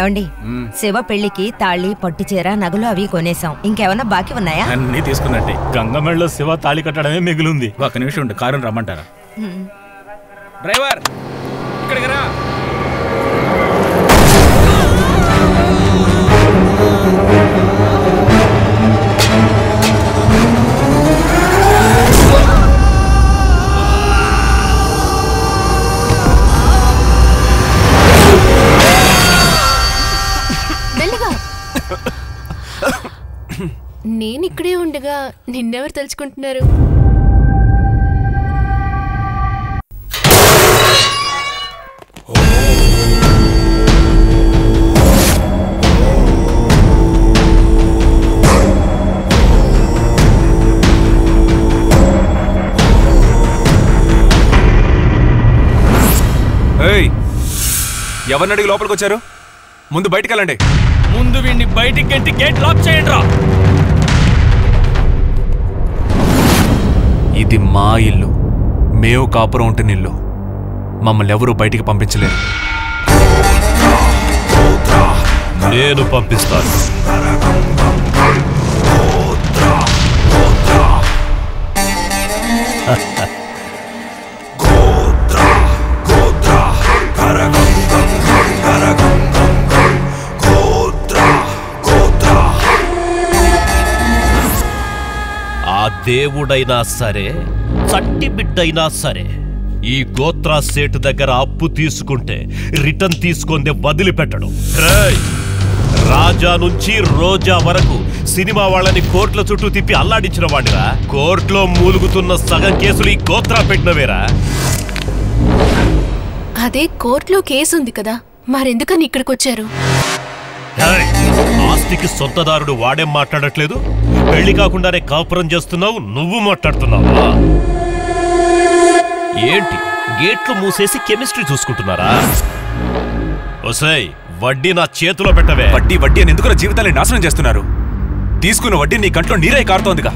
ఏమండి శివ పెళ్లికి తాళి పట్టు చీర నగలు అవి కొనేసాం. ఇంకేమన్నా బాకీ ఉన్నాయా? అన్ని తీసుకున్నట్టే. గంగమెళ్ళలో శివ తాళి కట్టడమే మిగిలింది. ఒక నిమిషం ఉండి కారుని రమ్మంటారా? డ్రైవర్ ఇక్కడికి రా. నేనిక్కడే ఉండగా నిన్నెవరు తలుచుకుంటున్నారు? ఎవరిని అడిగి లోపలికి వచ్చారు? ముందు బయటికి వెళ్ళండి. ముందు వీడిని బయటికి గంటి గేట్ లాక్ చేయండి రా. ఇది మా ఇల్లు, మేము కాపురం ఉంటున్న ఇల్లు. మమ్మల్ని ఎవరూ బయటికి పంపించలేరు. నేను పంపిస్తాను. ఆ దేవుడైనా సరే, చట్టి బిడ్డైనా సరే, ఈ గోత్రా సేటు దగ్గర అప్పు తీసుకుంటే రిటర్న్ తీసుకుందే వదిలిపెట్టడం. రాజా నుంచి రోజా వరకు సినిమా వాళ్ళని కోర్టుల చుట్టూ తిప్పి అల్లాడించిన వాడిరా. కోర్టులో మూలుగుతున్న సగం కేసులు ఈ గోత్రా పెట్టినవేరా. అదే కోర్టులో కేసు ఉంది కదా, మరెందుకని ఇక్కడికి వచ్చారు? ఆస్తికి సొంతదారుడు వాడేం మాట్లాడట్లేదు. పెళ్లి కాకుండానే కాపురం చేస్తున్నావు, నువ్వు మాట్లాడుతున్నావా? ఏంటి గేట్లు మూసేసి కెమిస్ట్రీ చూసుకుంటున్నారా? ఒసేయ్, వడ్డీ నా చేతిలో పెట్టవే. వడ్డీ వడ్డీ అని ఎందుకు జీవితాన్ని నాశనం చేస్తున్నారు? తీసుకున్న వడ్డీ నీ కంట్లో నీరై కారుతోందిగా.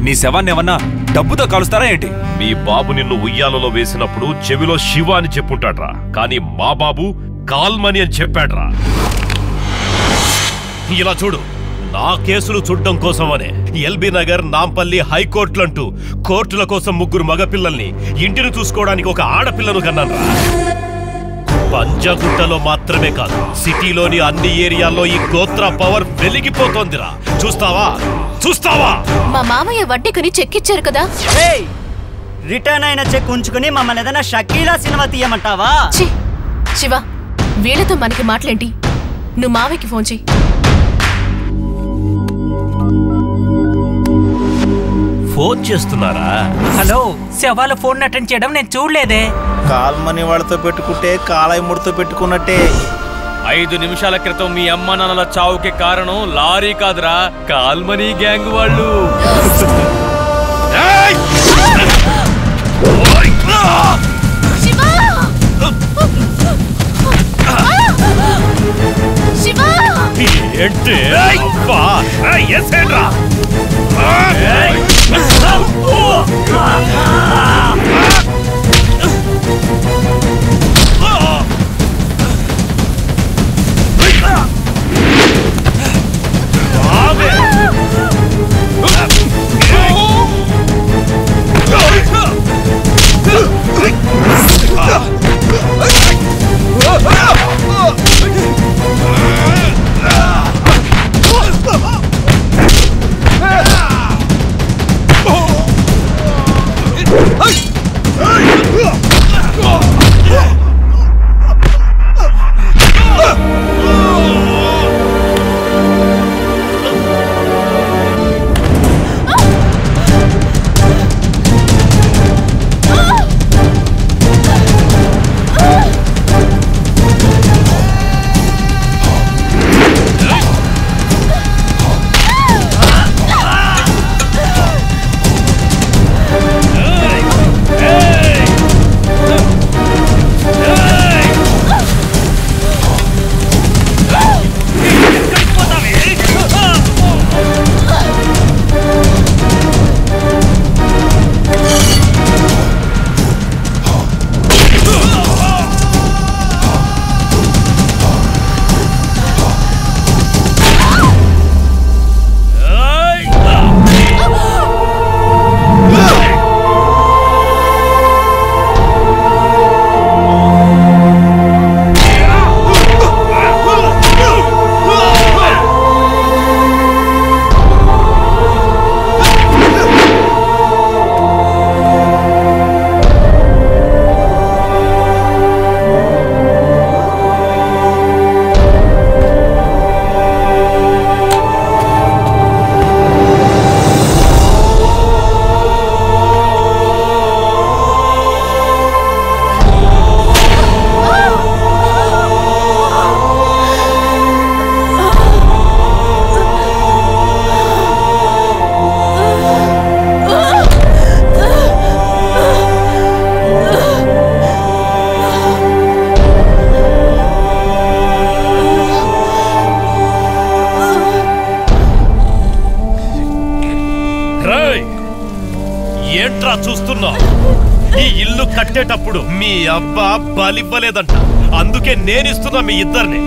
నీ శవాన్ని ఏమన్నా డబ్బుతో కాలుస్తారా ఏంటి? మీ బాబు నిన్ను ఉయ్యాలలో వేసినప్పుడు చెవిలో శివ అని చెప్పుంటాడ్రా, కానీ మా బాబు కాల్మని అని చెప్పాడ్రా. ఇలా చూడు, నా కేసులు చూడడం కోసమనే ఎల్బీ నగర్, నాంపల్లి హైకోర్టులంటూ కోర్టుల కోసం 3 మగపిల్లల్ని, ఇంటిని చూసుకోవడానికి ఒక ఆడపిల్లను కన్నాన్రా. పంజాగుట్టలో మాత్రమే కాదు, సిటీలోని అన్ని ఏరియాల్లో ఈ గోత్రా పవర్ వెలిగిపోతోందిరా. చూస్తావా చూస్తావా? మా మామయ్య వడ్డీకని చెక్ ఇచ్చారు కదా. రిటర్న్ అయిన చెక్ ఉంచుకుని మమ్మల్ని ఏదైనా షకీలా సినిమా తీయమంటావా? శివ, వీళ్ళతో మనకి మాటలేంటి? నువ్వు మావయ్యకి ఫోన్ చెయ్యి. ఫోన్ చేస్తున్నారా? హలో, శవాల ఫోన్ అటెండ్ చేయడం నేను చూడలేదే. కాల్మని వాళ్ళతో పెట్టుకుంటే కాళయముడితో పెట్టుకున్నట్టే. 5 నిమిషాల క్రితం మీ అమ్మ నాన్నల చావుకి కారణం లారీ కాదురా, కాల్మనీ గ్యాంగ్ వాళ్ళు. ఏంటి కట్టేటప్పుడు మీ అబ్బా బలివ్వలేదంట. అందుకే నేనిస్తున్నా మీ ఇద్దరిని.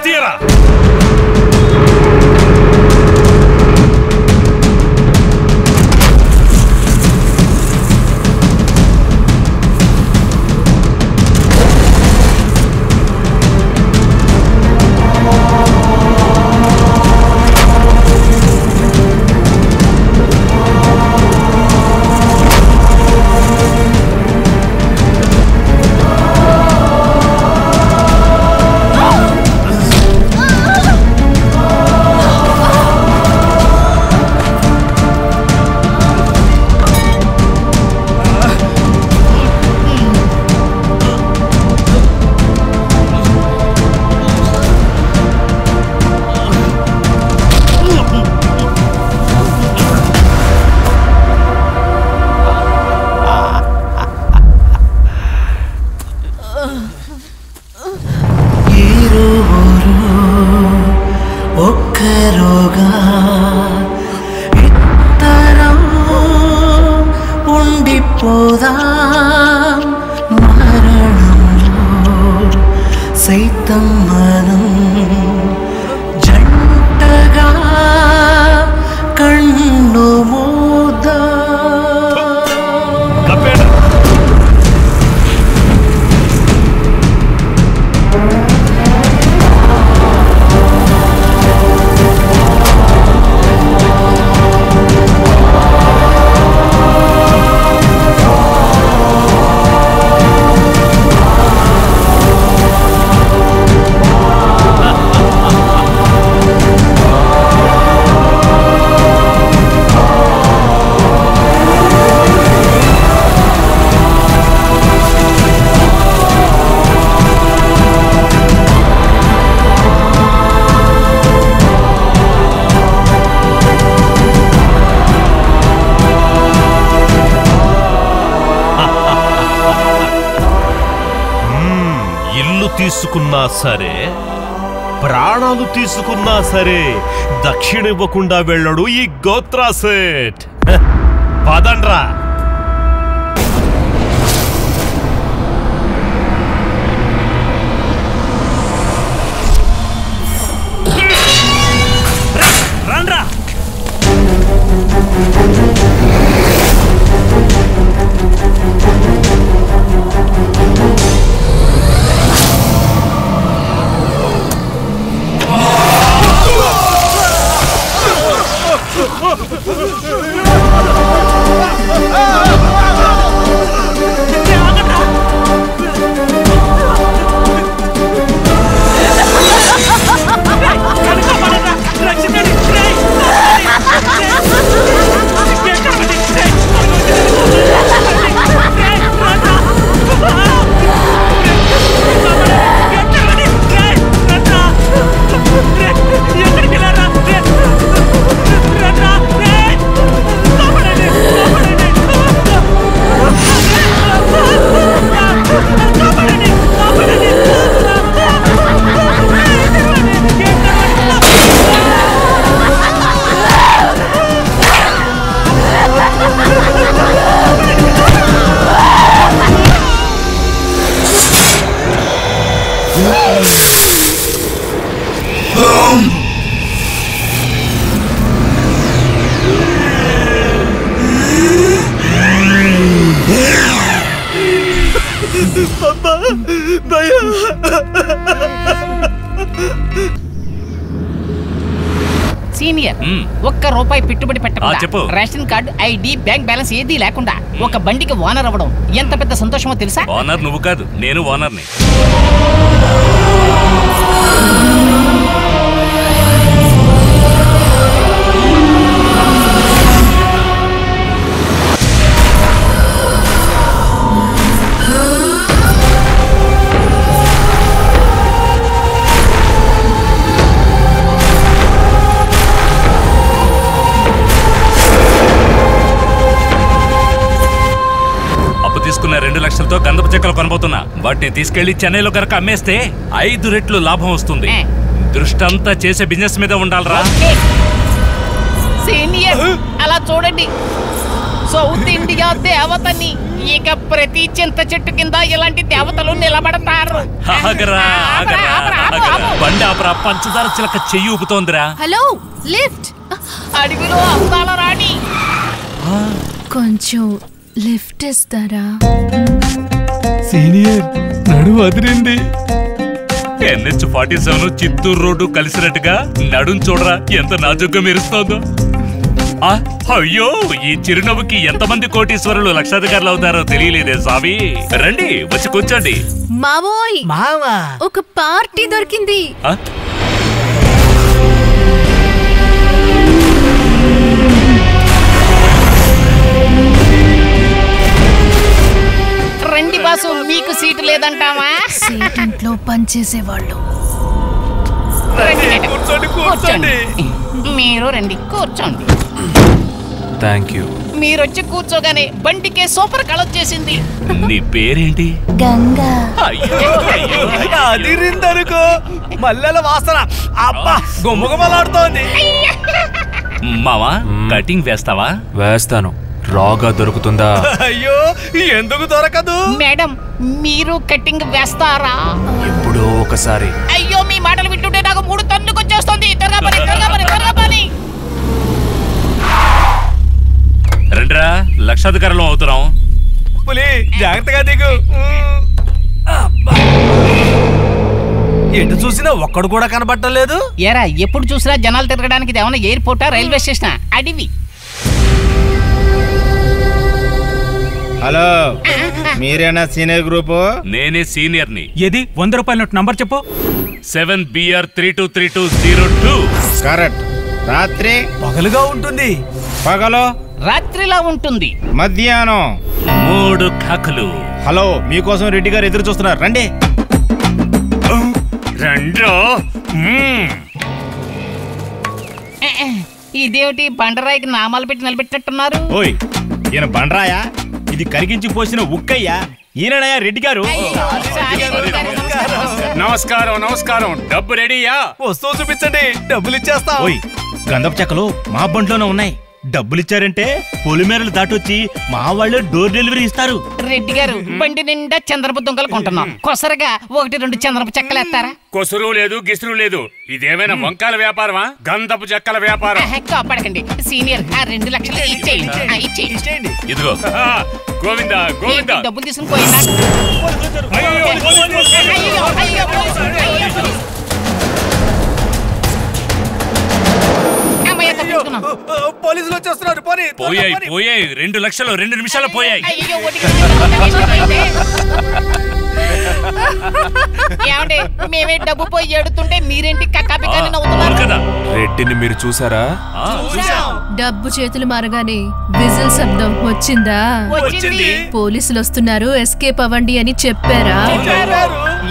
తీరా సైతం మనం జంటగా కన్ను మూదా తీసుకున్నా సరే, ప్రాణాలు తీసుకున్నా సరే దక్షిణ ఇవ్వకుండా వెళ్ళడు ఈ గోత్రా సేట్. పదండ్రా. రండ్రా. సీనియర్, ఒక్క రూపాయి పెట్టుబడి పెట్టకుండా ration card, ID, bank balance ఏదీ లేకుండా ఒక బండికి ఓనర్ అవ్వడం ఎంత పెద్ద సంతోషమో తెలుసా? ఓనర్ నువ్వు కాదు, నేను ఓనర్ని. 2 లక్షలతో గంధపు చెక్కలు కొనబోతున్నా. వాటిని తీసుకెళ్లి చెన్నైలో గనక అమ్మేస్తే 5 రెట్లు లాభం వస్తుంది. దృష్టంతా చేసే బిజినెస్ మీద ఉండాలరా. సీనియర్ అలా చూడండి, సౌత్ ఇండియా దేవతని. ఇక ప్రతి చింత చెట్టు కింద ఇలాంటి దేవతలు నిలబడతారు. బండి ఆపరా, పంచదార చిలక చెయ్యి ఊపుతోందిరా. Hello, lift. అడవిలో అందాల రాణి, కొంచెం లిఫ్ట్ ఇస్తారా? సీనియర్ నడుము అదిరింది. NH-47 చిత్తూరు రోడ్డు కలిసినట్టుగా నడుం చూడరా ఎంత నాజుగ్గా మెరుస్తోందో. అయ్యో, ఈ చిరునవ్వుకి ఎంతమంది కోటీశ్వరులు లక్షాధికారులు అవుతారో తెలియలేదే స్వామి. రండి, వచ్చి కూర్చోండి. మావోయ్, మావా, ఒక పార్టీ దొరికింది. రండి బాసు, మీకు సీటు లేదంటావా? సీట్ ఇంట్లో పనిచేసేవాళ్ళు. కూర్చోండి. మీరు రండి, కూర్చోండి. Thank you. మీరొచ్చి కూర్చోగానే బండికే సూపర్ కలర్ చేసింది. నీ పేరేంటి? గంగా. అదిరిందనుకో, మల్లెల వాసన అబ్బా గుమ్మగుమలాడుతోంది. మావా, కటింగ్ వేస్తావా? వేస్తాను. రాగా దొరుకుతుందా? అయ్యో, ఎందుకు దొరకదు? మేడం, మీరు కటింగ్ వేస్తారా? ఎప్పుడో ఒకసారి. అయ్యో, మీ మాటలు వింటుంటే నాకు 3 టన్నులకు వచ్చేస్తుంది. త్వరగా పని. రండిరా, లక్షాధికారులు అవుతున్నాం. పులి జాగ్రత్తగా దిగు. ఎటు చూసినా ఒక్కడు కూడా కనబట్టలేదు. ఏరా, ఎప్పుడు చూసినా జనాలు తిరగడానికి ఇది ఏమన్నా ఎయిర్పోర్టా, రైల్వే స్టేషన్? అడివి. హలో, మీరేనా సీనియర్ గ్రూప్? నేనే సీనియర్ని. ఏది 100 రూపాయల నోట్ నంబర్ చెప్పు. 7BR323202. కరెక్ట్. రాత్రి పగలుగా ఉంటుంది. పగలు రాత్రిలా ఉంటుంది. మధ్యాహ్నం 3 కాకులు. హలో, మీకోసం రెడ్డి గారు ఎదురు చూస్తున్నారు, రండి. ఇదేమిటి, బండరాయికి నామాలు పెట్టి నిలబెట్టినట్టున్నారు? ఓయ్, ఈయన బండరాయా? ఇది కరిగించి పోసిన ఉక్కయ్యా. ఈయనయా రెడ్డి గారు. నమస్కారం. డబ్బు రెడీయా? వస్తువు చూపించండి, డబ్బులు ఇచ్చేస్తా. ఓయ్, గంధపు చెక్కలు మా బండిలోనే ఉన్నాయి. డబ్బులు ఇచ్చారంటే పొలిమేరలు దాటొచ్చి మా వాళ్ళు డోర్ డెలివరీ ఇస్తారు. రెడ్డి గారు, బండి నిండా చంద్రపు దుంగలు కొంటున్నాం. కొసరగా 1-2 చంద్రపు చెక్కలు వేస్తారా? కొసురు లేదు, గిసురు లేదు. ఇదేమైనా వంకాల వ్యాపారమా, గంధపు చెక్కల వ్యాపారం? కాపాడకండి సీనియర్, 2 లక్షలు ఇచ్చేయండి. ఇదిగో గోవిందా. డబ్బులు తీసుకుని పోయినా. పోలీసులు వచ్చేస్తున్నారు. పోయాయి 2 లక్షలు 2 నిమిషాలు పోయాయి. ఏమండి, మేమే డబ్బు పోయి ఏడుతుంటే మీరేంటి కక్కాపికాని నవ్వుతున్నారు కదా? రెడ్డిని మీరు చూసారా? డబ్బు చేతులు మారగానే విజిల్ శబ్దం వచ్చిందా? వచ్చింది. పోలీసులు వస్తున్నారు, ఎస్కేప్ అవ్వండి అని చెప్పారా?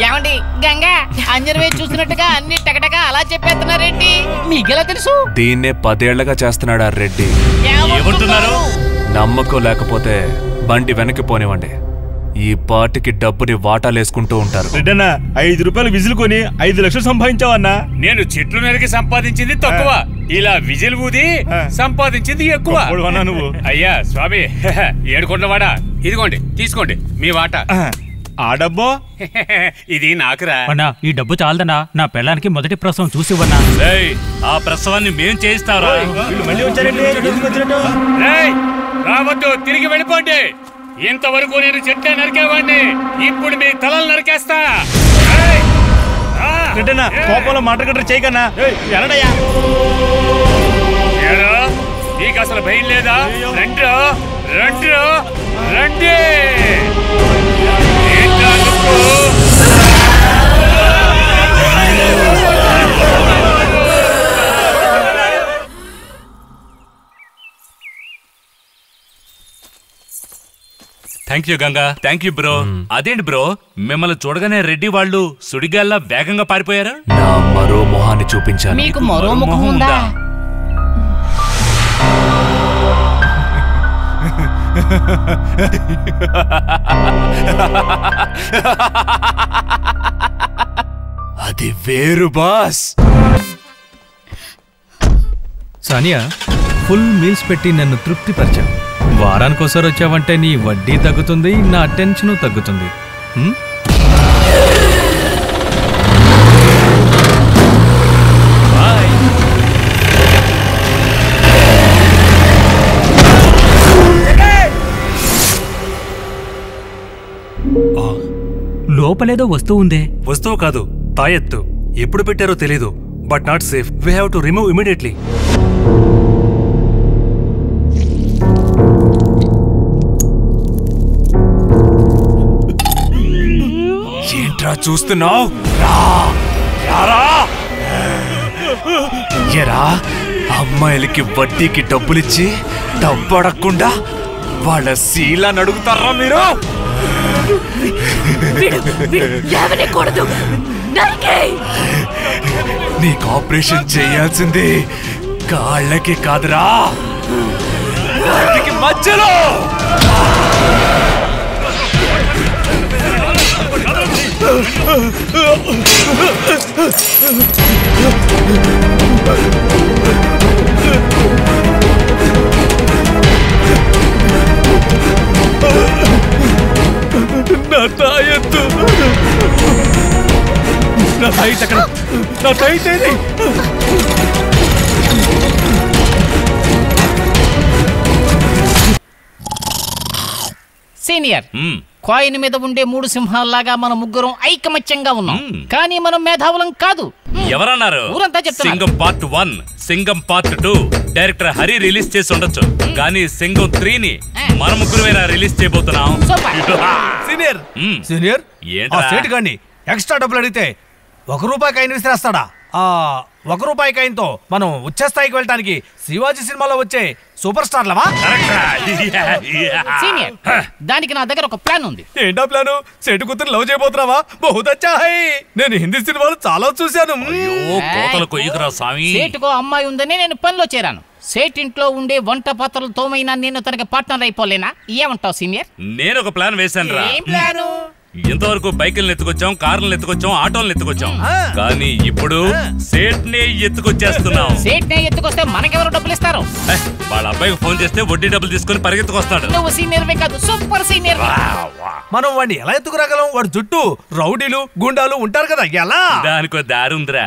ఏమండి, గంగా అంజనవే చూసినట్టుగా అన్ని టకటగా అలా చెప్పేస్తున్నారేంటి? మీకెలా తెలుసు? దీన్నే 10 ఏళ్లగా చేస్తున్నాడా రెడ్డి. ఏమంటున్నారు? నమ్మకం లేకపోతే బండి వెనక్కి పోనివ్వండి. ఈ పార్టీకి డబ్బుని వాటాలేసుకుంటూ ఉంటారు. 5 రూపాయలు విజిల్ కొని 5 లక్షలు సంపాదించావన్నా. నేను చెట్లు నరికి సంపాదించింది తక్కువ, ఇలా విజిల్ ఊది సంపాదించింది ఎక్కువ. నువ్వు అయ్యా స్వామి, ఏడుకొండవాడా, ఇదిగోండి తీసుకోండి మీ వాటా. ఆ డబ్బో ఇది నాకురా. అన్నా, ఈ డబ్బు చాలదన్నా. నా పెళ్ళానికి మొదటి ప్రసవం చూసి ఇవ్వన్నా. ఆ ప్రసవాన్ని మేం చేయిస్తారా? మళ్ళీ వచ్చారండి. రావద్దు, తిరిగి వెళ్ళిపోండి. ఇంతవరకు నేను చెట్లే నరికేవాడిని, ఇప్పుడు మీ తలలు నరికేస్తా. కోపంలో మాట గట్రా చేయకన్నా. నీకు అసలు భయం లేదా? రండి. Thank you Ganga. Thank you bro. అదేంటి బ్రో, మిమ్మల్ని చూడగానే రెడ్డి వాళ్ళు సుడిగాల్లా వేగంగా పారిపోయారు? నా మరో మొహాన్ని చూపించాను. మీకు మరో ముఖం ఉందా? అది వేరు బాస్. సానియా, ఫుల్ మీల్స్ పెట్టి నన్ను తృప్తిపరిచావు. వారానికోసారి వచ్చావంటే నీ వడ్డీ తగ్గుతుంది, నా టెన్షన్ తగ్గుతుంది. లోపలేదో వస్తువు ఉందే. వస్తువు కాదు, తాయెత్తు. ఎప్పుడు పెట్టారో తెలీదు, but not safe. We have to remove immediately. ఏంట్రా చూస్తున్నావు? ఎరా, అమ్మాయిలకి వడ్డీకి డబ్బులిచ్చి డబ్బు అడగకుండా వాళ్ళ శీలాన్ని అడుగుతారా మీరు? నీకు ఆపరేషన్ చేయాల్సింది కాళ్ళకి కాదురా, మధ్యలో. నా తాయెత్తు, నా తాయిత్ అక్కడ, నా తాయిత్ ఏది? సీనియర్, కాయిన్ మీద ఉండే 3 సింహాల్లాగా మన ముగ్గురం ఐకమత్యంగా ఉన్నాం, కానీ మనం మేధావులం కాదు. ఎవరన్నారు? ఊరంతా చెప్తున్నారు. Singam part 1, Singam part 2 director Hari release చేసి ఉండొచ్చు, కానీ సింగం 3ని మన ముగ్గురువేనా రిలీజ్ చేయబోతున్నాం. సీనియర్ సీనియర్, ఆ సేట్ గాని ఎక్స్ట్రా డబ్బులు అడిగితే 1 రూపాయి కాయిన్ విసిరేస్తాడా? ఆ 1 రూపాయి కాయిన్తో మనం వచ్చే స్థాయికి వెళ్ళటానికి శివాజీ సినిమాలో వచ్చే సూపర్ స్టార్లవా? సీనియర్, దానికి నా దగ్గర ఒక ప్లాన్ ఉంది. ఏంటా ప్లాను? సెట్ కూతురు లవ్ చేయబోతున్నావా? బహుత్ అచ్చా హై. నేను హిందీ సినిమాలు చాలా చూశాను. సేటుకో అమ్మాయి ఉందని నేను పనిలో చేరాను. సేట్ ఇంట్లో ఉండే వంట పాత్రలతో నేను తనకి పార్ట్నర్ అయిపోలేనా? ఏమంటావు సీనియర్? నేను ఒక ప్లాన్ వేశాను రా. ఏం ప్లాను? ఇంతవరకు బైకులను ఎత్తుకొచ్చాం, కార్లను ఎత్తుకొచ్చాం, ఆటోలను ఎత్తుకొచ్చాం, కానీ ఇప్పుడు సేట్ నే ఎత్తుకొచ్చేస్తున్నాం. సేట్ నే ఎత్తుకొస్తే మనకెవరు డబ్బులు ఇస్తారు? వాళ్ళ అబ్బాయికి ఫోన్ చేస్తే వడ్డీ డబ్బులు తీసుకుని పరిగెత్తుకొస్తాడు. నువ్వు సీనియర్వే కాదు, సూపర్ సీనియర్. మనం వాడిని ఎలా ఎత్తుకురాగలం? వాడి చుట్టూ రౌడీలు గుండాలు ఉంటారు కదా, ఎలా? దానికో దారి ఉందిరా.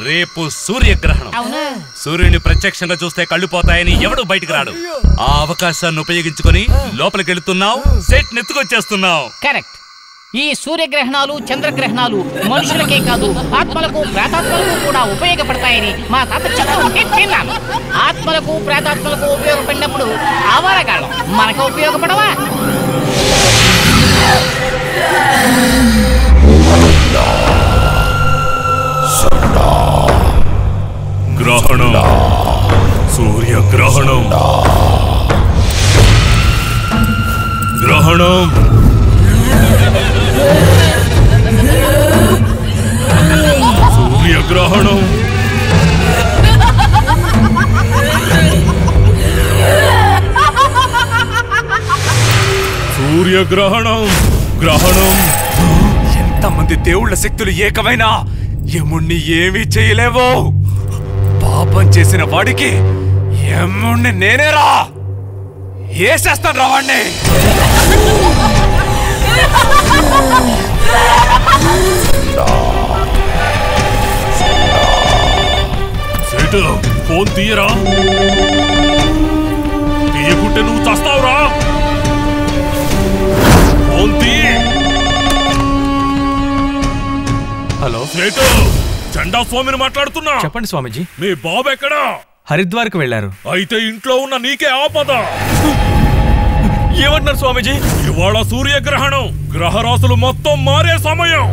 రేపు సూర్యగ్రహణం. సూర్యుని ప్రత్యక్షంగా చూస్తే కళ్ళు పోతాయని ఎవడు బయటకు రాడు. ఆ అవకాశాన్ని ఉపయోగించుకొని లోపలికి వెళుతున్నావు, సెట్ నెత్తుకొచ్చేస్తున్నావు. కరెక్ట్. ఈ సూర్యగ్రహణాలు, చంద్రగ్రహణాలు మనుషులకే కాదు, ఆత్మలకు ప్రేతాత్మలకు కూడా ఉపయోగపడతాయని మా తాత చెప్తూ ఉంటే తిన్నాను. ఆత్మలకు ప్రేతాత్మలకు ఉపయోగపడినప్పుడు ఆవారగాళ్ళం మనకు ఉపయోగపడవా? గ్రహణం, సూర్యగ్రహణం, గ్రహణం, సూర్యగ్రహణం, సూర్యగ్రహణం, గ్రహణం. ఎంతమంది దేవుళ్ళ శక్తులు ఏకమైనా యముణ్ణి ఏమీ చేయలేవో. పాపం చేసిన వాడికి యముణ్ణి నేనేరా ఏసేస్తాను రా వాణ్ణి. సేటు, ఫోన్ తీయరా. తీయకుంటే నువ్వు చస్తావురా. ఫోన్ తీయ. హలో సేటు, చండా స్వామిని మాట్లాడుతున్నా. చెప్పండి స్వామీజీ. మీ బాబు ఎక్కడా? హరిద్వార్కి వెళ్ళారు. అయితే ఇంట్లో ఉన్న నీకే ఆపద. ఏమంటున్నారు స్వామీజీ? ఇవాళ సూర్యగ్రహణం, గ్రహరాశులు మొత్తం మారే సమయం.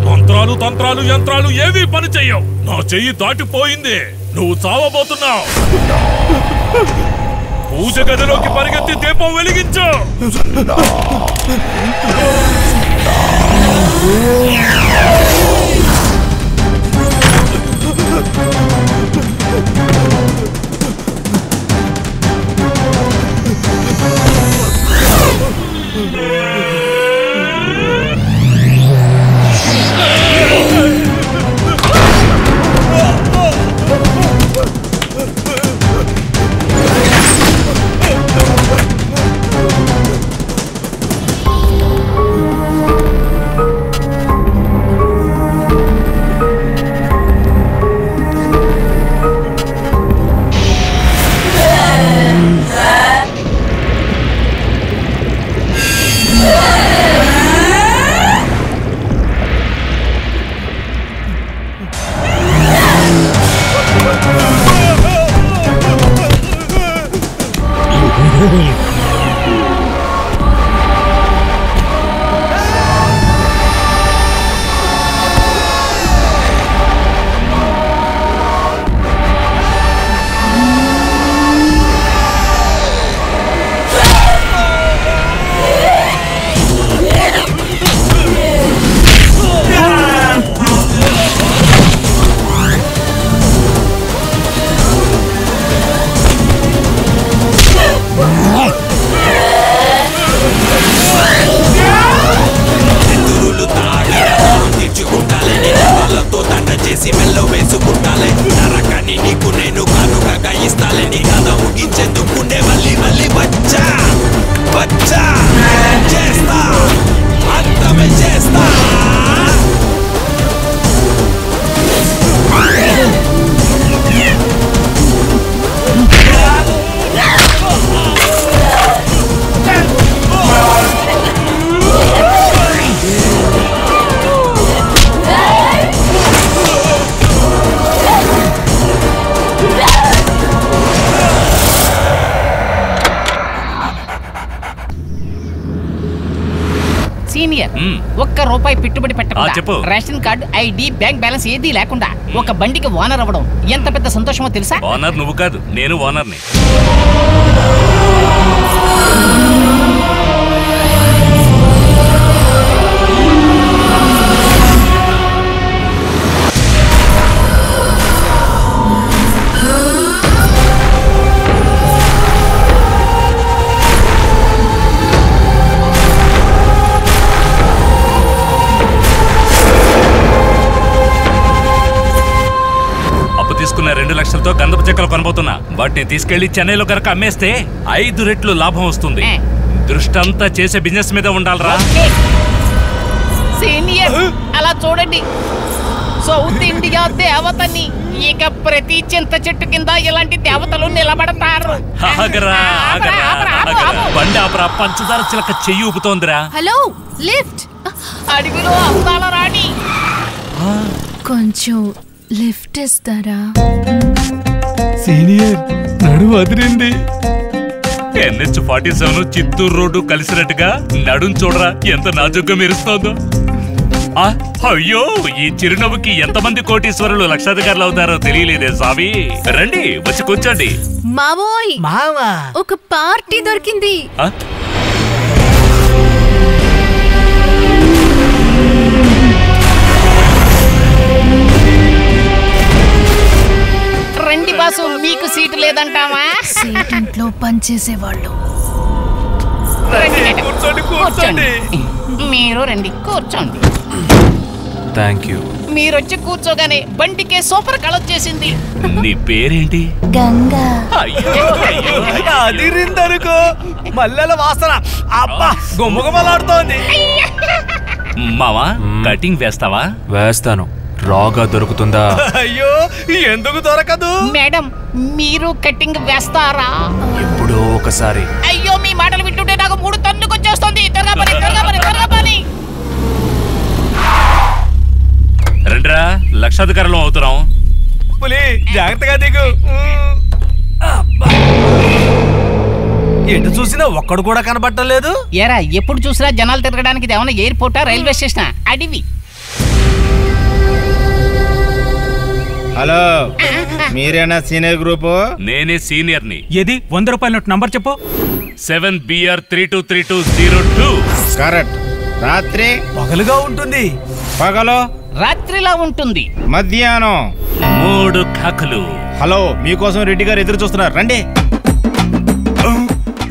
మంత్రాలు, తంత్రాలు, యంత్రాలు ఏవీ పని చెయ్యవు. నా చెయ్యి దాటిపోయింది, నువ్వు చావబోతున్నావు. పూజ గదిలోకి పరిగెత్తి దీపం వెలిగించు. ఒక్క రూపాయి పెట్టుబడి చెప్పు. పెట్టకుండా ration card, ID, bank balance ఏదీ లేకుండా ఒక బండికి ఓనర్ అవ్వడం ఎంత పెద్ద సంతోషమో తెలుసా? ఓనర్ నువ్వు కాదు, నేను ఓనర్ని. తీసుకున్న 2 లక్షలతో గంధపు చెక్కలు కొనబోతున్నా. వాటిని తీసుకెళ్లి చెన్నైలో కనుక అమ్మేస్తే 5 రెట్లు లాభం వస్తుంది. దృష్టంతా చేసే బిజినెస్ మీద ఉండాలరా. సీనియర్ అలా చూడండి, సౌత్ ఇండియా దేవతని. ఇక ప్రతి చింత చెట్టు కింద ఇలాంటి దేవతలు నిలబడతారు. బండి ఆపరా, పంచదార చిలక చెయ్యి ఊపుతోందిరా. Hello, lift. అడవిలో అందాల రాణి, కొంచెం లిఫ్ట్ ఇస్తారా? సీనియర్ నడుము అదిరింది. NH-47 చిత్తూరు రోడ్డు కలిసినట్టుగా నడుం చూడరా ఎంత నాజుగ్గా మెరుస్తోందో. అయ్యో, ఈ చిరునవ్వుకి ఎంతమంది కోటీశ్వరులు లక్షాధికారులు అవుతారో తెలియలేదే స్వామి. రండి, వచ్చి కూర్చోండి. మావోయ్, మావా, ఒక పార్టీ దొరికింది. రండి బాసు, మీకు సీటు లేదంటావా? సీట్ ఇంట్లో పనిచేసేవాళ్ళు. కూర్చోండి. మీరు రండి, కూర్చోండి. Thank you. మీరొచ్చి కూర్చోగానే బండికే సూపర్ కళ వచ్చేసింది. నీ పేరేంటి? గంగా. అదిరిందనుకో, మల్లెల వాసన అబ్బా గుమ్మగుమలాడుతోంది. మావా, కటింగ్ వేస్తావా? వేస్తాను. రాగా దొరుకుతుందా? అయ్యో, ఎందుకు దొరకదు? మేడం, మీరు కటింగ్ వేస్తారా? ఎప్పుడో ఒకసారి. అయ్యో, మీ మాటలు వింటుంటే నాకు 3 టన్నులకు వచ్చేస్తుంది. త్వరగా పని. రండ్రా, లక్షాధికారులు అవుతున్నాం. పులి, జాగ్రత్తగా దిగు. ఎటు చూసినా ఒక్కడు కూడా కనబడటం లేదు. ఏరా, ఎప్పుడు చూసినా జనాలు తిరగడానికి ఇది ఏమన్నా ఎయిర్పోర్టా, రైల్వే స్టేషనా? అడివి. హలో, మీరేనా సీనియర్ గ్రూప్? నేనే సీనియర్ని. ఏది 100 రూపాయల నోట్ నంబర్ చెప్పు. 7BR323202. కరెక్ట్. రాత్రి పగలుగా ఉంటుంది. పగలు రాత్రిలా ఉంటుంది. మధ్యాహ్నం 3 కాకులు. హలో, మీకోసం రెడ్డి గారు ఎదురు చూస్తున్నారు. రండి.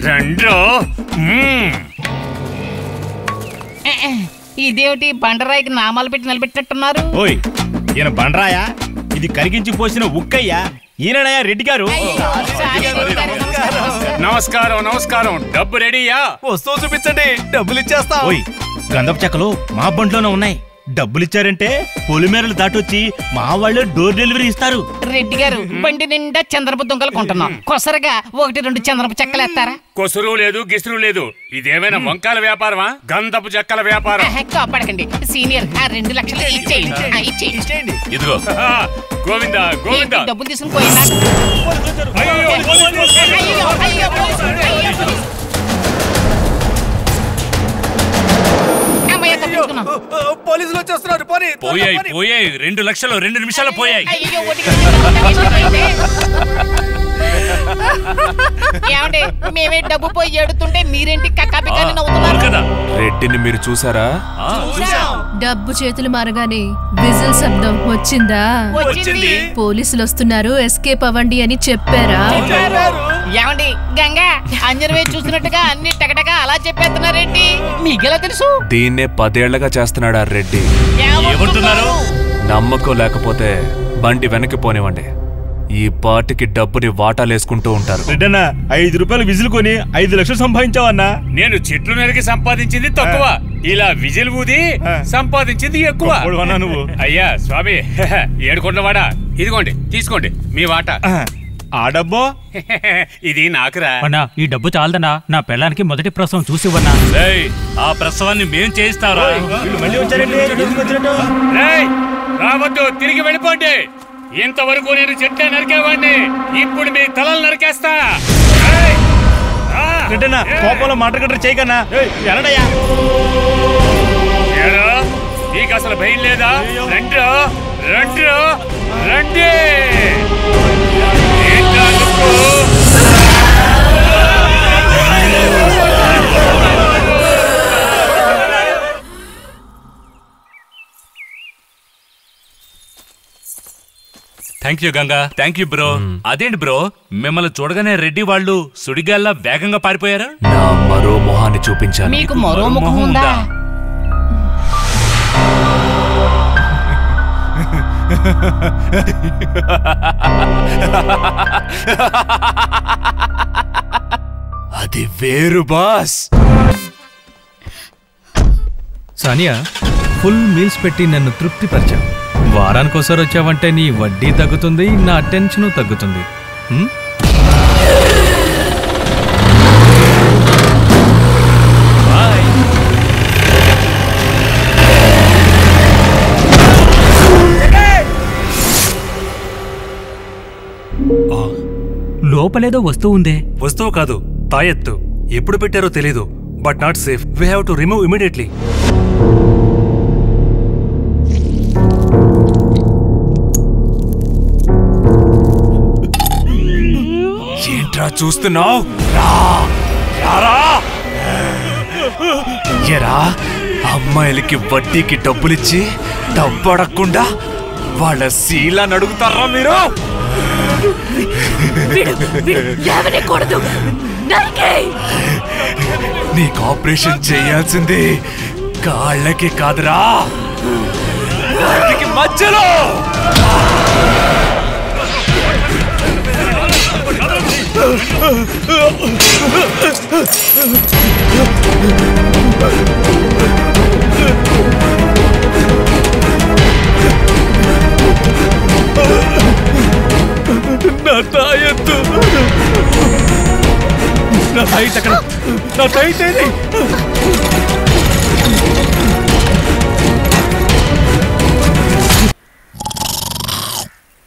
రండ్రో. ఇదేమిటి, బండరాయికి నామాలు పెట్టి నిలబెట్టినట్టున్నారు? ఓయ్, ఈయన బండరాయా? ఇది కరిగించి పోసిన ఉక్కయ్యా. ఈయనయా రెడ్డి గారు. నమస్కారం. డబ్బు రెడీయా? వస్తువు చూపించండి, డబ్బులు ఇచ్చేస్తా. ఓయ్, గంధపు చెక్కలు మా బండిలోనే ఉన్నాయి. డబ్బులిచ్చారంటే పొలిమేరలు దాటొచ్చి మా వాళ్ళు డోర్ డెలివరీ ఇస్తారు. రెడ్డి గారు, బండి నిండా చంద్రపు దుంగలు కొంటున్నాం. కొసరగా 1-2 చంద్రపు చెక్కలు వేస్తారా? కొసురు లేదు, గిసురు లేదు. ఇదేమైనా వంకాల వ్యాపారమా, గంధపు చెక్కల వ్యాపారం? కాపాడకండి సీనియర్, ఆ 2 లక్షలు ఇచ్చేయండి. ఇదిగో గోవిందా. డబ్బులు తీసుకుని పోయినా. పోలీసులు వచ్చేస్తున్నారు. పోయాయి 2 లక్షలు 2 నిమిషాలు పోయాయి. ఏమంటే మేమే డబ్బు పోయి ఏడుతుంటే మీరేంటి కక్కాపికాని నవ్వుతున్నారు కదా? రెడ్డిని మీరు చూసారా? డబ్బు చేతులు మారగానే విజిల్ శబ్దం వచ్చిందా? పోలీసులు వస్తున్నారు, ఎస్కేప్ అవ్వండి అని చెప్పారా? ఏమండి, గంగా అంజనవే చూసినట్టుగా అన్ని టకటగా అలా చెప్పేస్తున్నారేంటి? మీకెలా తెలుసు? దీన్నే 10 ఏళ్లగా చేస్తున్నాడా రెడ్డి. ఏమంటున్నారు? నమ్మకం లేకపోతే బండి వెనక్కి పోనివ్వండి. ఈ పార్టీకి డబ్బుని వాటాలేసుకుంటూ ఉంటారు. 5 రూపాయలు విజిల్ కొని 5 లక్షలు సంపాదించావన్నా. నేను చెట్లు నరికి సంపాదించింది తక్కువ, ఇలా విజిల్ ఊది సంపాదించింది ఎక్కువ. నువ్వు అయ్యా స్వామి, ఏడుకొండవాడా, ఇదిగోండి తీసుకోండి మీ వాటా. ఆ డబ్బో ఇది నాకురా. అన్నా, ఈ డబ్బు చాలదన్నా. నా పెళ్ళానికి మొదటి ప్రసవం చూసివ్వన్నా. ఆ ప్రసవాన్ని మేం చేయిస్తారా? మళ్ళీ వచ్చారండి. రావద్దు, తిరిగి వెళ్ళిపోండి. ఇంతవరకు నేను చెట్లే నరికేవాడిని, ఇప్పుడు మీ తలలు నరికేస్తా. కోపంలో మాట గట్ర చేయకన్నా. ఎనడయ్యా. నీకు అసలు భయం లేదా? రండి రండి రండి. Thank you Ganga, thank you bro. అదేంటి బ్రో, మిమ్మల్ని చూడగానే రెడ్డి వాళ్ళు సుడిగాల్లా వేగంగా పారిపోయారు? నా మరో మొహాన్ని చూపించాను. మీకు మరో ముఖం ఉందా? అది వేరు బాస్. సానియా, ఫుల్ మీల్స్ పెట్టి నన్ను తృప్తిపరిచావు. వారానికోసారి వచ్చావంటే నీ వడ్డీ తగ్గుతుంది, నా టెన్షన్ తగ్గుతుంది. లోపలేదో వస్తువు ఉందే. వస్తువు కాదు, తాయెత్తు. ఎప్పుడు పెట్టారో తెలీదు, but not safe. We have to remove immediately. ఏంట్రా చూస్తున్నావు? ఎరా, అమ్మాయిలకి వడ్డీకి డబ్బులిచ్చి డబ్బు అడగకుండా వాళ్ళ శీలాన్ని అడుగుతారా మీరు? నీకు ఆపరేషన్ చేయాల్సింది కాళ్ళకి కాదురా, మధ్యలో. నా తాయెత్తు, నా టైట్ అక్కడ, నా టైట్ ఏది?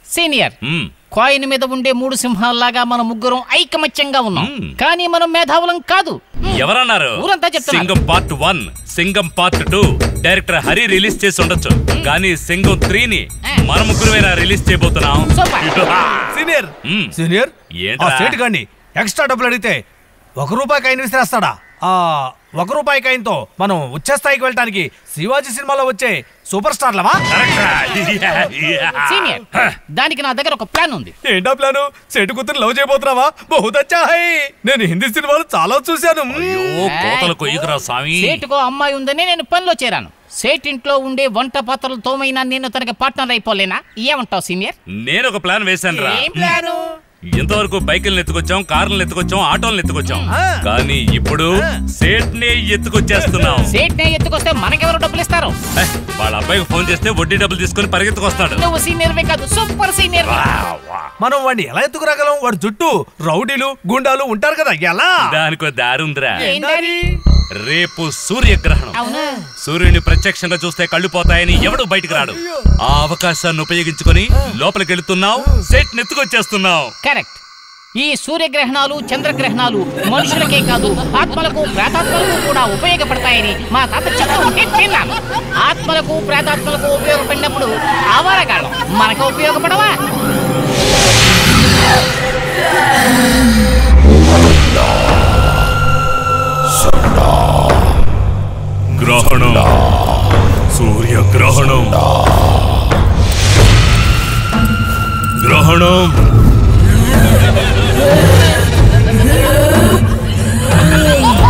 సీనియర్, కాయిన్ మీద ఉండే 3 సింహాల్లాగా మన ముగ్గురం ఐకమత్యంగా ఉన్నాం, కానీ మనం మేధావులం కాదు. ఎవరన్నారు? ఊరంతా చెప్తున్నారు. Singam part 1, Singam part 2 director Hari release చేసి ఉండొచ్చు, కానీ సింగం 3ని మన ముగ్గురువేనా రిలీజ్ చేయబోతున్నాం. సీనియర్, సీనియర్, ఆ సేట్ గాని ఎక్స్ట్రా డబ్బులు అడిగితే 1 రూపాయి కాయిన్ విసిరేస్తాడా? 1 రూపాయి కాయిన్తో మనం ఉచ్చ స్థాయికి వెళ్ళటానికి శివాజీ సినిమాలో వచ్చే సూపర్ స్టార్లమా? సీనియర్, దానికి నా దగ్గర ఒక ప్లాన్ ఉంది. ఏంటా ప్లాను? సెట్ కూతురు లవ్ చేయబోతున్నావా? బహుత్ అచ్చా హై. నేను హిందీ సినిమాలు చాలా చూశాను. సేటుకో అమ్మాయి ఉందని నేను పనిలో చేరాను. సేట్ ఇంట్లో ఉండే వంట పాత్రలు తోమైనా నేను తనకి పార్ట్నర్ అయిపోలేనా? ఏమంటావు సీనియర్? నేను ఒక ప్లాన్ వేశాను రా. ఏం ప్లాను? ఇంతవరకు బైకులను ఎత్తుకొచ్చాం, కార్లను ఎత్తుకొచ్చాం, ఆటోలను ఎత్తుకొచ్చాం, కానీ ఇప్పుడు సేట్ నే ఎత్తుకొచ్చేస్తున్నాం. సేట్ నే ఎత్తుకొస్తే మనకెవరు డబ్బులు ఇస్తారు? వాళ్ళ అబ్బాయికి ఫోన్ చేస్తే వడ్డీ డబ్బులు తీసుకొని పరిగెత్తుకొస్తాడు. నువ్వు సీనియర్వే కాదు, సూపర్ సీనియర్. మనం వాడిని ఎలా ఎత్తుకురాగలం? వాడు చుట్టూ రౌడీలు గుండాలు ఉంటారు కదా, ఎలా? దానికో దారి ఉందిరా. రేపు సూర్యగ్రహణం. సూర్యుని ప్రత్యక్షంగా చూస్తే కళ్ళు పోతాయని ఎవడు బయటికి రాడు. ఆ అవకాశాన్ని ఉపయోగించుకొని లోపలికి వెళుతున్నావు, సెట్ నెత్తుకొచ్చేస్తున్నావు. కరెక్ట్. ఈ సూర్యగ్రహణాలు, చంద్రగ్రహణాలు మనుషులకే కాదు, ఆత్మలకు ప్రేతాత్మలకు కూడా ఉపయోగపడతాయని మా తాత చెప్తూ ఉంటే విన్నాను. ఆత్మలకు ప్రేతాత్మలకు ఉపయోగపడినప్పుడు ఆవారగాళ్ళం మనకు ఉపయోగపడవా? గ్రహణం, సూర్యగ్రహణం, గ్రహణం,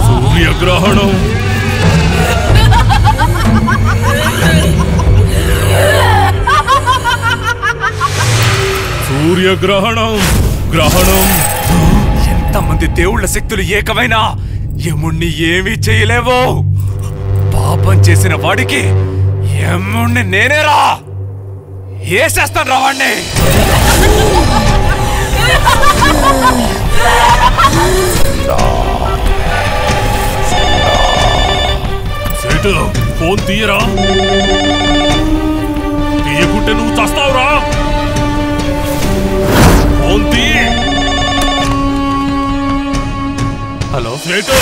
సూర్యగ్రహణం, సూర్యగ్రహణం, గ్రహణం. ఎంతమంది దేవుళ్ళ శక్తులు ఏకమైనా యముణ్ణి ఏమీ చేయలేవో. పాపం చేసిన వాడికి యముణ్ణి నేనేరా ఏసేస్తాను రా వాణ్ణి. సేటు, ఫోన్ తీయరా. తీయకుంటే నువ్వు చస్తావురా. ఫోన్ తీయ. హలో సేటు,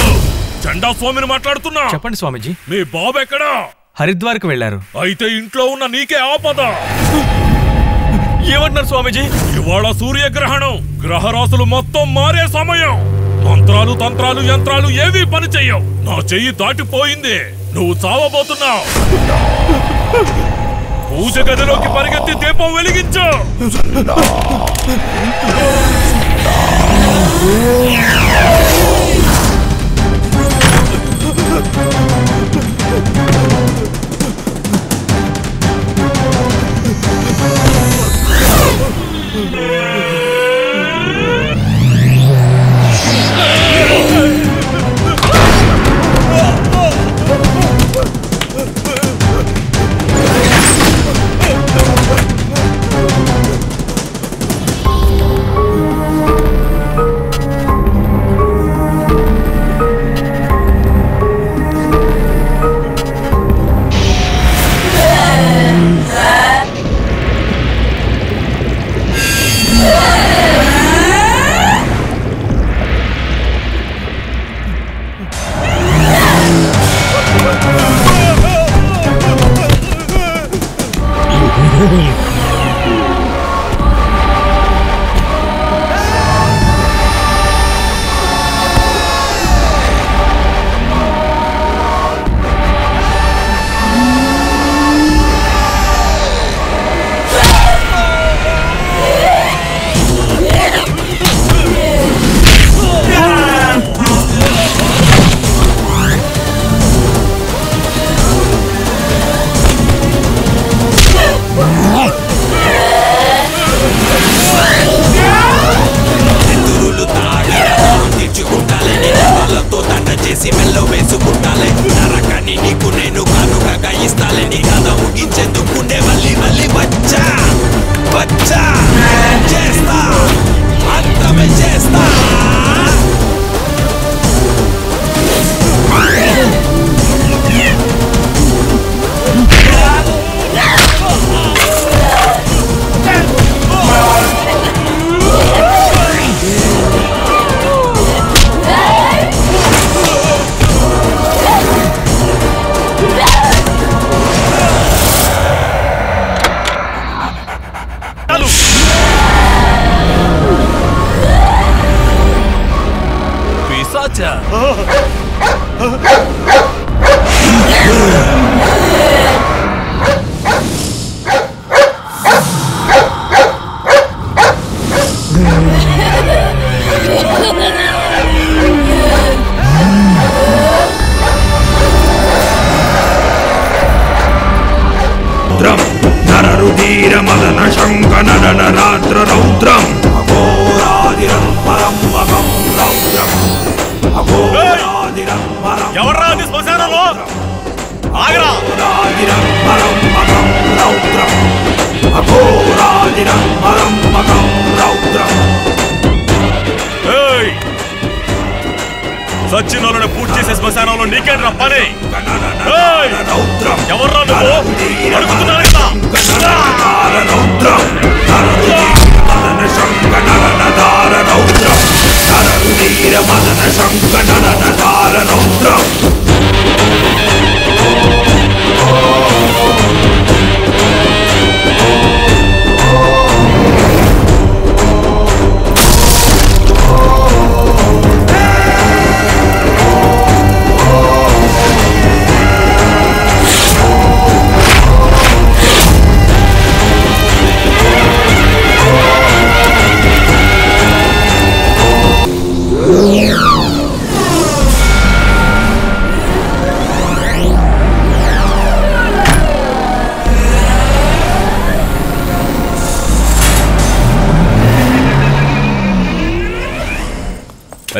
జెండా స్వామిని మాట్లాడుతున్నా. చెప్పండి స్వామీజీ. మీ బాబు ఎక్కడా? హరిద్వార్కి వెళ్లారు. అయితే ఇంట్లో ఉన్న నీకే ఆపద. ఏమంటున్నారు స్వామీజీ? ఇవాళ సూర్యగ్రహణం, గ్రహరాశులు మొత్తం మారే సమయం. మంత్రాలు తంత్రాలు యంత్రాలు ఏవీ పని చెయ్యవు. నా చెయ్యి దాటిపోయింది, నువ్వు చావబోతున్నావు. పూజ గదిలోకి పరిగెత్తి దీపం వెలిగించు. సచ్చినోళ్ళని పూర్తి చేసే శ్మశానంలో నీకేంట్రా పని? ఎవర్రా నువ్వు? అడుగుతున్నాను కదా.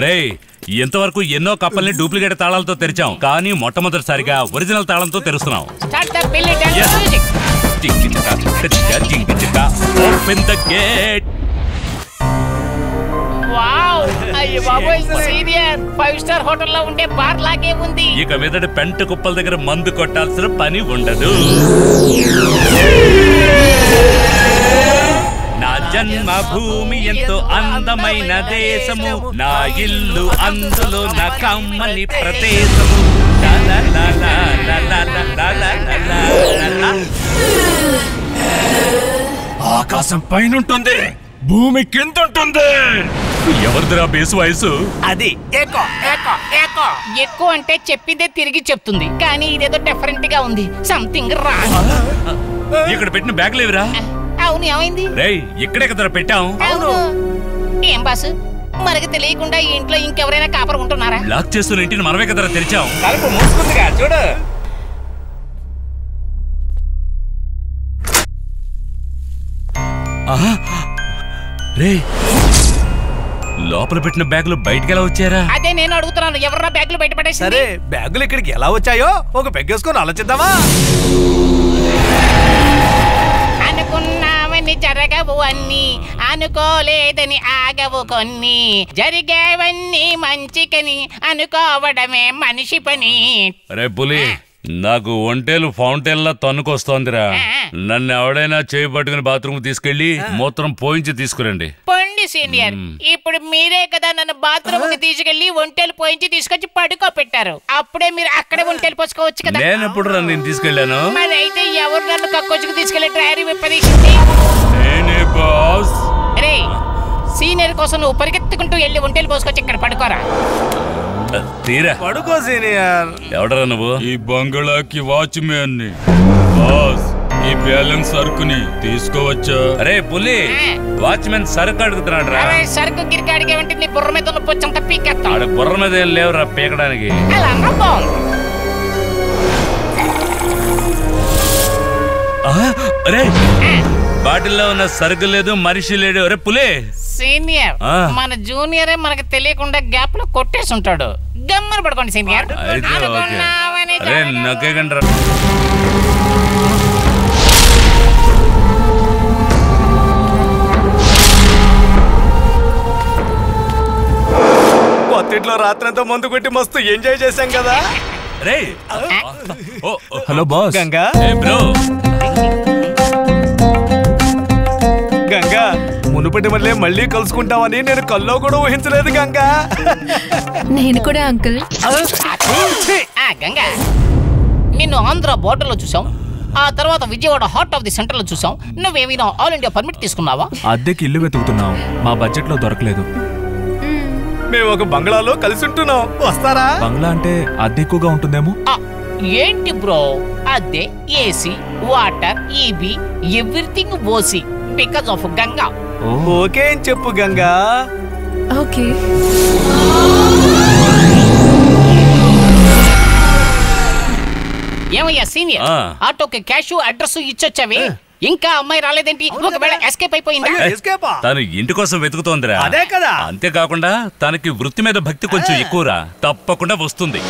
రే, ఎంతవరకు ఎన్నో కప్పల్ని డూప్లికేట్ తాళాలతో తెరిచాం, కానీ మొట్టమొదటిసారిగా ఒరిజినల్ తాళంతో తెరుస్తున్నాం. Open the gate. వావ్, అయ్య బాబోయ్, సీనియర్ 5 స్టార్ హోటల్లో ఉండే బార్ లాగే ఉంది. ఇక మీదట పెంట కుప్పల దగ్గర మందు కొట్టాల్సిన పని ఉండదు. నా జన్మభూమి ఎంతో అందమైన దేశము, నా ఇల్లు అందులో నా కమ్మని ప్రదేశము. ఆకాశం పైన ఉంటుంది, భూమి కింద ఉంటుంది. ఎవరిదిరా బేసు వయసు? అది ఎక్కువ అంటే చెప్పిందే తిరిగి చెప్తుంది, కానీ ఇదేదో డిఫరెంట్ గా ఉంది. Something wrong. ఇక్కడ పెట్టిన బ్యాగ్ లేవురా? అవును, ఏమైంది? రేయ్, ఇక్కడే కదరా పెట్టాం. అవును. ఏం బాసు, మనకి తెలియకుండా ఈ ఇంట్లో ఇంకెవరైనా కాపరు ఉంటున్నారా? లాక్ చేస్తున్న ఇంటిని మనమే కదరా తెరిచాం. తలుపు మూసుకుందిగా చూడు. రే, లోపల పెట్టిన బ్యాగులు బయటికి ఎలా వచ్చారా? అదే నేను అడుగుతున్నాను, ఎవర్రా బ్యాగులు బయట పడేసింది? సరే, బ్యాగులు ఇక్కడికి ఎలా వచ్చాయో ఒక పెగ్గేసుకొని ఆలోచిద్దామా? అనుకున్నావని జరగవు అన్ని, అనుకోలేదని ఆగవు కొన్ని, జరిగేవన్నీ మంచికని అనుకోవడమే మనిషి పని. రే పులి, నాకు ఒంటేలు ఫౌంటైన్ లా తన్నుకొస్తోందిరా. నన్ను ఎవడైనా చేయి పట్టుకుని బాత్రూమ్ తీసుకెళ్లి మూత్రం పోయించి తీసుకురండి. పొండి సీనియర్, ఇప్పుడు మీరే కదా నన్ను బాత్రూమ్ కి తీసుకెళ్లి ఒంటేలు పోయించి తీసుకొచ్చి పడుకోబెట్టారు. అప్పుడే మీరు అక్కడే ఒంటేలు పోసుకోవచ్చు కదా. నేను ఎప్పుడు నేను తీసుకెళ్లాను? మరి అయితే ఎవరు నన్ను కక్కొచ్చుకు తీసుకెళ్లి డ్రైవర్ విప్పదీసింది? నేనే బాస్. రే, సీనియర్ కోసం నువ్వు పరిగెత్తుకుంటూ వెళ్ళి ఒంటేలు పోసుకొచ్చి ఇక్కడ పడుకోరా. తీరా పడుకో సీనియర్. ఎవడరా నువ్వు? ఈ బంగుళాకి వాచ్మ్యాన్ ని. బాస్, ఈ బ్యాలెన్స్ సరుకుని తీసుకోవచ్చా? అరే పులి, వాచ్మెన్ సరుకు అడుగుతున్నాడు రా. సరుకు గిరికి అడిగేవంటే నీ బుర్ర మీద ఉన్న పొచ్చంతా పీకేస్తాడు. ఆడ బుర్ర మీద ఏం లేవురా పీకడానికి. అరే, బాటిల్లో ఉన్న సరుకు లేదు, మనిషి లేడు. అరే పులి, సీనియర్, మన జూనియరే మనకి తెలియకుండా గ్యాప్ లో కొట్టేసి ఉంటాడు. గమ్మన పడుకోండి సీనియర్. అరే నొక్కేకండి రా. కొత్తింట్లో రాత్రంతా మందు కొట్టి మస్తు ఎంజాయ్ చేశాం కదా. రే, హలో బాస్. గంగా, గంగా, మునుపటి వల్లే మళ్ళీ కలుసుకుంటామని నేను కల్లో కూడా ఊహించలేదు గంగా. నేను కూడా అంకుల్. గంగా, నిన్ను ఆంధ్ర బోర్డర్ లో చూసాం, ఆ తర్వాత Vijayawada heart of the centre లో చూసాం. నువ్వేమైనా ఆల్ ఇండియా పర్మిట్ తీసుకున్నావా? అద్దెకి ఇల్లు వెతుకుతున్నాం, మా బడ్జెట్ లో దొరకలేదు. మేము ఒక బంగ్లాలో కలిసి ఉంటున్నాం, వస్తారా? బంగ్లా అంటే అద్దె ఎక్కువగా ఉంటుందేమో. ఏంటి బ్రో, అద్దె, AC, water, EB, everything OC because of Ganga. Okay అని చెప్పు గంగా. ఓకే. ఏమయ్యా సీనియర్, ఆటోకి క్యాష్ అడ్రస్ ఇచ్చొచ్చావి, ఇంకా అమ్మాయి రాలేదేంటి? ఒకవేళ ఎస్కేప్ అయిపోయిందా? తను ఇంటి కోసం వెతుకుతోందిరా. అదే కదా. అంతేకాకుండా తనకి వృత్తి మీద భక్తి కొంచెం ఎక్కువరా, తప్పకుండా వస్తుంది.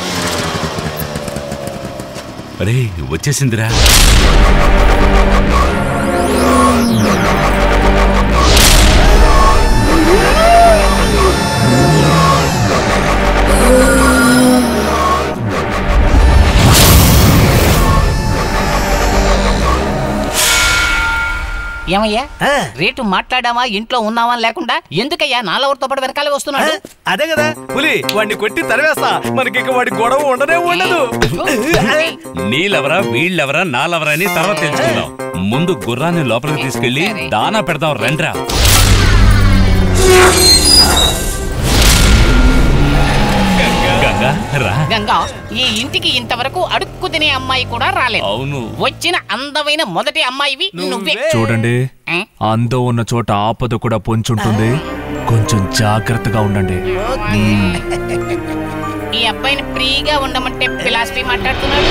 అరే వచ్చేసిందిరా. ఏమయ్యా, రేటు మాట్లాడామా, ఇంట్లో ఉన్నావా లేకుండా ఎందుకయ్యా నాలెవరితో పాటు వెనకాలే వస్తున్నాడు? అదే కదా పులి, వాడిని కొట్టి తరివేస్తా, మనకి వాడి గొడవ ఉండనే ఉండదు. నీలెవరా వీళ్ళెవరా నాలెవరా అని తర్వాత తెలుసుకుందాం. ముందు గుర్రాన్ని లోపలికి తీసుకెళ్లి దానా పెడదాం రండ్రా. గంగా, ఈ ఇంటికి ఇంతవరకు అడుక్కు తినే అమ్మాయి కూడా రాలేదు. అవును, వచ్చిన అందమైన మొదటి అమ్మాయివి నువ్వే. చూడండి, అందం ఉన్న చోట ఆపద కూడా పొంచుంటుంది, కొంచెం జాగ్రత్తగా ఉండండి. ఈ అబ్బాయిని ఫ్రీగా ఉండమంటే ఫిలాసఫీ మాట్లాడుతున్నాడు.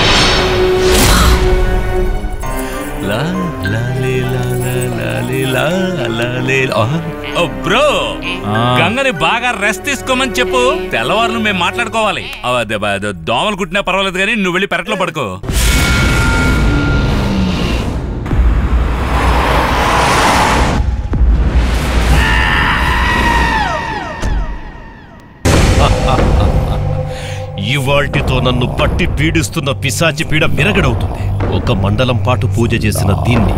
బ్రో, గంగని బాగా రెస్ట్ తీసుకోమని చెప్పు. తెల్లవారులు మేము మాట్లాడుకోవాలి. దోమలు కుట్టినా పర్వాలేదు కానీ నువ్వు వెళ్ళి పెరట్లో పడుకో. ఇవాల్టితో నన్ను పట్టి పీడిస్తున్న పిశాచి పీడ విరగడవుతుంది. ఒక మండలం పాటు పూజ చేసిన దీన్ని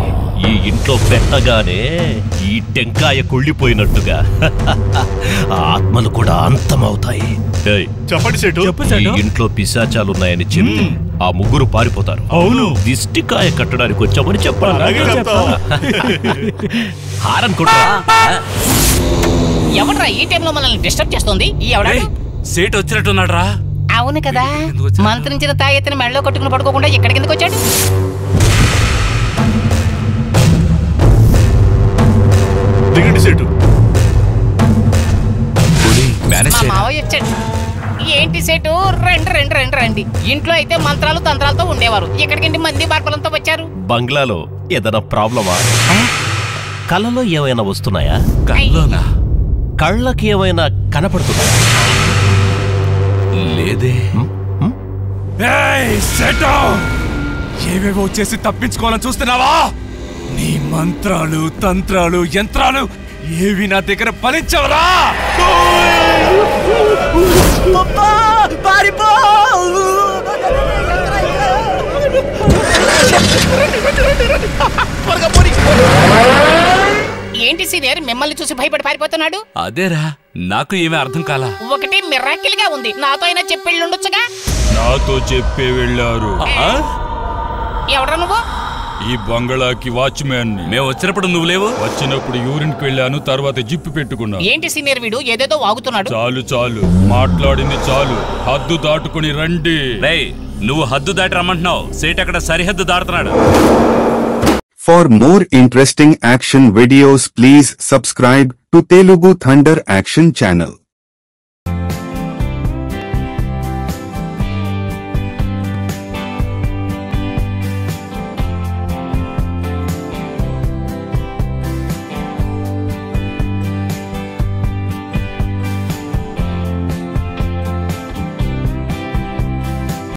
ఈ ఇంట్లో పెట్టగానే ఈ టెంకాయ కుళ్ళిపోయినట్టుగా ఆత్మలు కూడా అంతమవుతాయి. చెప్పండి సేటు. ఈ ఇంట్లో పిశాచాలున్నాయని చెప్తే ఆ ముగ్గురు పారిపోతారు. అవును. దిష్టికాయ కట్టడానికి వచ్చామని చెప్పాలి. హారన్ కొట్ట. ఎవడ్రా ఈ టైంలో మనల్ని డిస్టర్బ్ చేస్తుంది? ఎవడాడు? సేట్ వచ్చినట్టున్నాడు రా. అవును కదా, మంత్రించిన తాయెత్తిని మెడలో కట్టుకుని పడుకోకుండా ఎక్కడికి ఎందుకు వచ్చాడు? దిగండి సేటు. మా మావయ్య వచ్చాడు. ఏంటి సేటు? రండి. ఇంట్లో అయితే మంత్రాలు తంత్రాలతో ఉండేవారు, ఎక్కడికండి మంది బార్పలంతో వచ్చారు? బంగ్లాలో ఏదైనా ప్రాబ్లమా? కళ్ళలో ఏమైనా వస్తున్నాయా? కళ్ళకి ఏమైనా కనపడుతున్నాయా? లేదే. ఏవేవో చేసి తప్పించుకోవాలని చూస్తున్నావా? నీ మంత్రాలు తంత్రాలు యంత్రాలు ఏవి నా దగ్గర ఫలించవరా? ఏంటి సీనియర్ మిమ్మల్ని చూసి భయపడి పారిపోతున్నాడు? అదేరా, నాకు ఏమీ అర్థం కాలా. ఒకటి మిరాకిల్ గా ఉంది. నాతో అయినా చెప్పెళ్ళుండొచ్చుగా. నాతో చెప్పే వెళ్ళారు. ఎవడ్రా నువ్వు? ఈ బంగళాకి వాచ్మ్యాన్. మేము వచ్చినప్పుడు నువ్వు లేవు. వచ్చినప్పుడు యూరిన్కి వెళ్ళాను, తర్వాత జిప్పు పెట్టుకున్నా. ఏంటి సీనియర్ వీడు ఏదేదో వాగుతున్నాడు? చాలు మాట్లాడింది చాలు. హద్దు దాటుకుని రండి. నువ్వు హద్దు దాటి రమ్మంటున్నావు. సేట్ అక్కడ సరిహద్దు దాటుతున్నాడు. For more interesting action videos, please subscribe to Telugu Thunder Action channel.